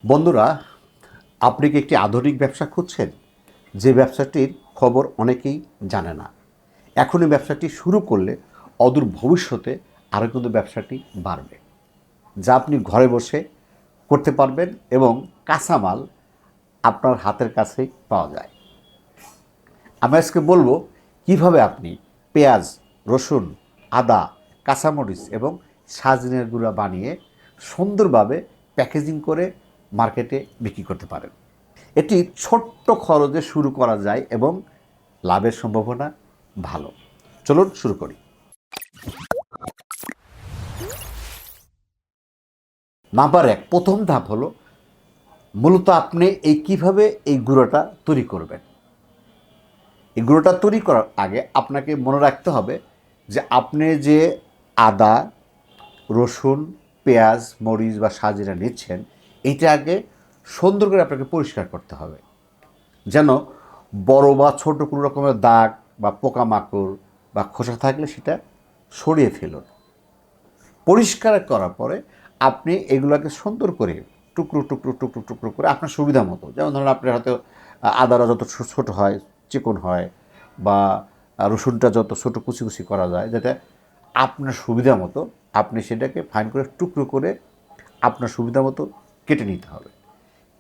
বন্ধুরা, আপনি কি একটি আধুনিক ব্যবসা খুঁজছেন? যে ব্যবসাটির খবর অনেকেই জানে না। এখনই ব্যবসাটি শুরু করলে অদূর ভবিষ্যতে আরও কিন্তু ব্যবসাটি বাড়বে, যা আপনি ঘরে বসে করতে পারবেন এবং কাঁচামাল আপনার হাতের কাছেই পাওয়া যায়। আমি আজকে বলবো কিভাবে আপনি পেঁয়াজ, রসুন, আদা, কাঁচামরিচ এবং সজনের গুঁড়া বানিয়ে সুন্দরভাবে প্যাকেজিং করে মার্কেটে বিক্রি করতে পারেন। এটি ছোট্ট খরচে শুরু করা যায় এবং লাভের সম্ভাবনা ভালো। চলুন শুরু করি। নাম্বার ১, প্রথম ধাপ হলো মূলত আপনি কিভাবে এই গুঁড়োটা তৈরি করবেন। এই গুঁড়োটা তৈরি করার আগে আপনাকে মনে রাখতে হবে যে আপনি যে আদা, রসুন, পেঁয়াজ, মরিচ বা সাজিরা নিচ্ছেন, এটা আগে সুন্দর করে আপনাকে পরিষ্কার করতে হবে, যেন বড় বা ছোট কোনো রকমের দাগ বা পোকামাকড় বা খোসা থাকলে সেটা সরিয়ে ফেলুন। পরিষ্কার করার পরে আপনি এগুলোকে সুন্দর করে টুকরো টুকরো টুকরো টুকরো করে আপনার সুবিধা মতো, যেমন ধরুন আপনার হয়তো আদাটা যত ছোটো হয়, চিকন হয়, বা রসুনটা যত ছোটো কুচি কুচি করা যায়, যাতে আপনার সুবিধা মতো আপনি সেটাকে ফাইন করে টুকরো করে আপনার সুবিধা মতো কেটে নিতে হবে।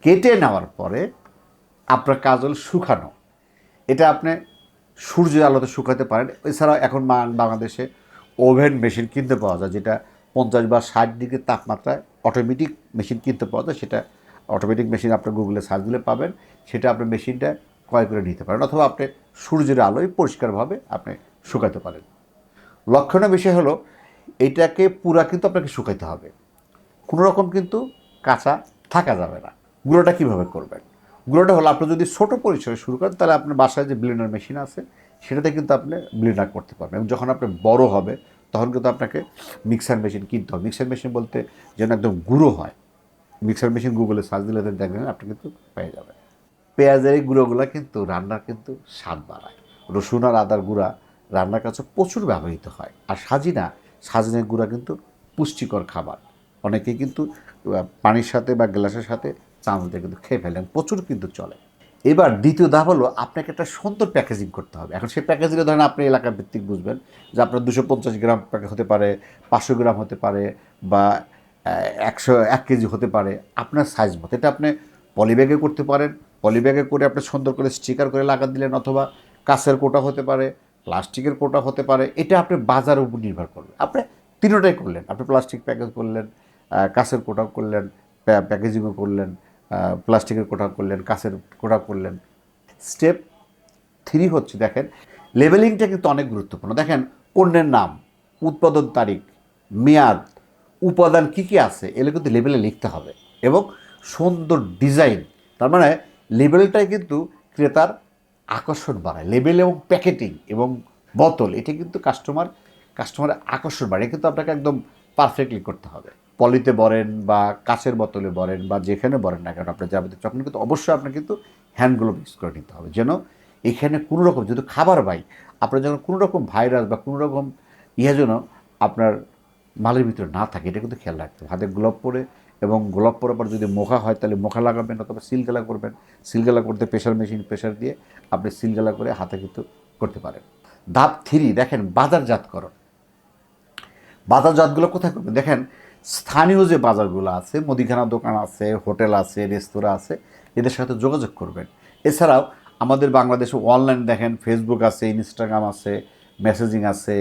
কেটে নেওয়ার পরে আপনার কাজ হল শুকানো। এটা আপনি সূর্যের আলোতে শুকাতে পারেন। এছাড়াও এখন বাংলাদেশে ওভেন মেশিন কিনতে পাওয়া যায়, যেটা 50 বা 60 ডিগ্রি তাপমাত্রায় অটোমেটিক মেশিন কিনতে পাওয়া যায়। সেটা অটোমেটিক মেশিন আপনি গুগলে সার্চ দিলে পাবেন। সেটা আপনি মেশিনটা ক্রয় করে নিতে পারেন, অথবা আপনি সূর্যের আলোয় পরিষ্কারভাবে আপনি শুকাতে পারেন। লক্ষণীয় বিষয় হলো এইটাকে পুরা কিন্তু আপনাকে শুকাইতে হবে, কোনো রকম কিন্তু কাঁচা থাকা যাবে না। গুঁড়োটা কীভাবে করবেন? গুঁড়োটা হলো, আপনি যদি ছোটো পরিসরে শুরু করেন তাহলে আপনার বাসায় যে ব্লেন্ডার মেশিন আছে সেটাতে কিন্তু আপনি ব্লেন্ডার করতে পারবেন, এবং যখন আপনি বড় হবে তখন কিন্তু আপনাকে মিক্সার মেশিন কিনতে হবে। মিক্সার মেশিন বলতে যেন একদম গুঁড়ো হয়। মিক্সার মেশিন গুগলে সার্চ দিলে দেখবেন আপনি কিন্তু পেয়ে যাবেন। পেঁয়াজের এই গুঁড়োগুলো কিন্তু রান্নার কিন্তু স্বাদ বাড়ায়। রসুন আর আদার গুঁড়া রান্নার কাছে প্রচুর ব্যবহৃত হয়। আর সাজিনের গুঁড়া কিন্তু পুষ্টিকর খাবার। অনেকেই কিন্তু পানির সাথে বা গ্লাসের সাথে চামচ দিয়ে কিন্তু খেয়ে ফেলেন, প্রচুর কিন্তু চলে। এবার দ্বিতীয় ধাপ হলো আপনাকে একটা সুন্দর প্যাকেজিং করতে হবে। এখন সেই প্যাকেজিংয়ে ধরেন আপনি এলাকা ভিত্তিক বুঝবেন যে আপনার 250 গ্রাম প্যাকেট হতে পারে, 500 গ্রাম হতে পারে, বা 1 কেজি হতে পারে, আপনার সাইজ মতো। এটা আপনি পলিব্যাগে করতে পারেন। পলিব্যাগে করে আপনি সুন্দর করে স্টিকার করে লাগা দিলেন, অথবা কাঁচের কোটা হতে পারে, প্লাস্টিকের কোটা হতে পারে। এটা আপনি বাজারের উপর নির্ভর করবে। আপনি তিনটাই করলেন, আপনি প্লাস্টিক প্যাকেজ করলেন, কাঁচের কোটাও করলেন, প্যাকেজিংও করলেন, প্লাস্টিকের কোটাও করলেন, কাঁচের কোটাও করলেন। স্টেপ 3 হচ্ছে, দেখেন, লেবেলিংটা কিন্তু অনেক গুরুত্বপূর্ণ। দেখেন, পণ্যের নাম, উৎপাদন তারিখ, মেয়াদ, উপাদান কী কী আছে এগুলো কিন্তু লেবেলে লিখতে হবে, এবং সুন্দর ডিজাইন। তার মানে লেবেলটাই কিন্তু ক্রেতার আকর্ষণ বাড়ায়। লেবেল এবং প্যাকেটিং এবং বোতল, এটা কিন্তু কাস্টমারের আকর্ষণ বাড়ায়। কিন্তু আপনাকে একদম পারফেক্টলি করতে হবে। পলিতে বলেন বা কাঁচের বোতলে বলেন বা যেখানে বলেন না কেন, আপনার যাবতীয় তখন কিন্তু অবশ্যই আপনার কিন্তু হ্যান্ড গ্লোভ ইউজ করে নিতে হবে, যেন এখানে কোনো রকম, যেহেতু খাবার পাই, আপনার যেন কোনো রকম ভাইরাস বা কোনো রকম যেন আপনার মালের ভিতরে না থাকে, এটা কিন্তু খেয়াল রাখতে হবে। হাতে গ্লোভ পরে, এবং গ্লোভ পরার পর যদি মোখা হয় তাহলে মোখা লাগাবেন, অথবা সিলগালা করবেন। সিলগালা করতে প্রেশার দিয়ে আপনি সিলগালা করে হাতে কিন্তু করতে পারেন। ধাপ 3, দেখেন, বাজারজাতকরণ। বাজারজাতগুলো কোথায় করবেন? দেখেন, স্থানীয় যে বাজারগুলো আছে, মুদিখানা দোকান আছে, হোটেল আছে, রেস্তোরাঁ আছে, এদের সাথে যোগাযোগ করবেন। এছাড়াও আমাদের বাংলাদেশে অনলাইন দেখেন, ফেসবুক আছে, ইনস্টাগ্রাম আছে, মেসেজিং আছে,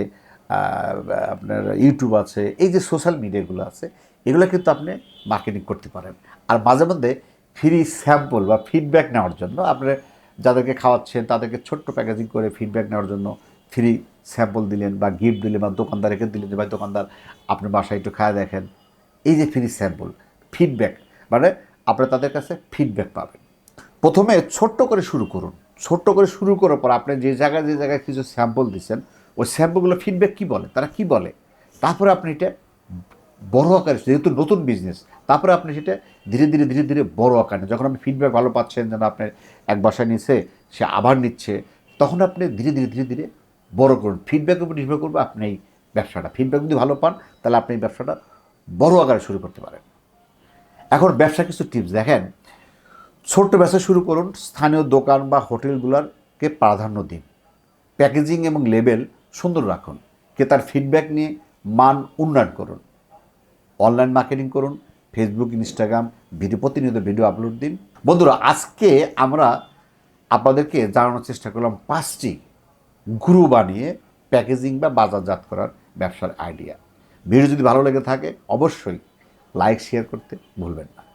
আপনার ইউটিউব আছে। এই যে সোশ্যাল মিডিয়াগুলো আছে, এগুলো কিন্তু আপনি মার্কেটিং করতে পারেন। আর মাঝে মধ্যে ফ্রি স্যাম্পল বা ফিডব্যাক নেওয়ার জন্য আপনি যাদেরকে খাওয়াচ্ছেন তাদেরকে ছোট্ট প্যাকেজিং করে ফিডব্যাক নেওয়ার জন্য ফ্রি স্যাম্পল দিলেন, বা গিফট দিলেন, বা দোকানদারকে দিলেন যে ভাই দোকানদার আপনি বাসায় একটু খাওয়া দেখেন। এই যে ফ্রি স্যাম্পল, ফিডব্যাক, মানে আপনারা তাদের কাছে ফিডব্যাক পাবেন। প্রথমে ছোট্ট করে শুরু করুন। ছোট্ট করে শুরু করার পর আপনি যে জায়গায় কিছু স্যাম্পল দিচ্ছেন, ওই স্যাম্পলগুলো ফিডব্যাক কী বলে, তারা কী বলে, তারপরে আপনি এটা বড় আকারে, যেহেতু নতুন বিজনেস, তারপরে আপনি সেটা ধীরে ধীরে বড় আকারে, যখন আপনি ফিডব্যাক ভালো পাচ্ছেন, যেন আপনার এক বাসায় নিচ্ছে, সে আবার নিচ্ছে, তখন আপনি ধীরে ধীরে বড় করুন। ফিডব্যাকের উপর নির্ভর করবে আপনি এই ব্যবসাটা। ফিডব্যাক যদি ভালো পান তাহলে আপনি এই ব্যবসাটা বড় আকারে শুরু করতে পারেন। এখন ব্যবসা কিছু টিপস দেখেন। ছোট্ট ব্যবসা শুরু করুন, স্থানীয় দোকান বা হোটেলগুলোকে প্রাধান্য দিন, প্যাকেজিং এবং লেবেল সুন্দর রাখুন, ক্রেতার ফিডব্যাক নিয়ে মান উন্নয়ন করুন, অনলাইন মার্কেটিং করুন, ফেসবুক, ইনস্টাগ্রাম, প্রতিনিয়ত ভিডিও আপলোড দিন। বন্ধুরা, আজকে আমরা আপনাদেরকে জানানোর চেষ্টা করলাম 5টি গুরু বানিয়ে প্যাকেজিং বা বাজারজাত করার ব্যবসার আইডিয়া। ভিডিও যদি ভালো লেগে থাকে অবশ্যই লাইক শেয়ার করতে ভুলবেন না।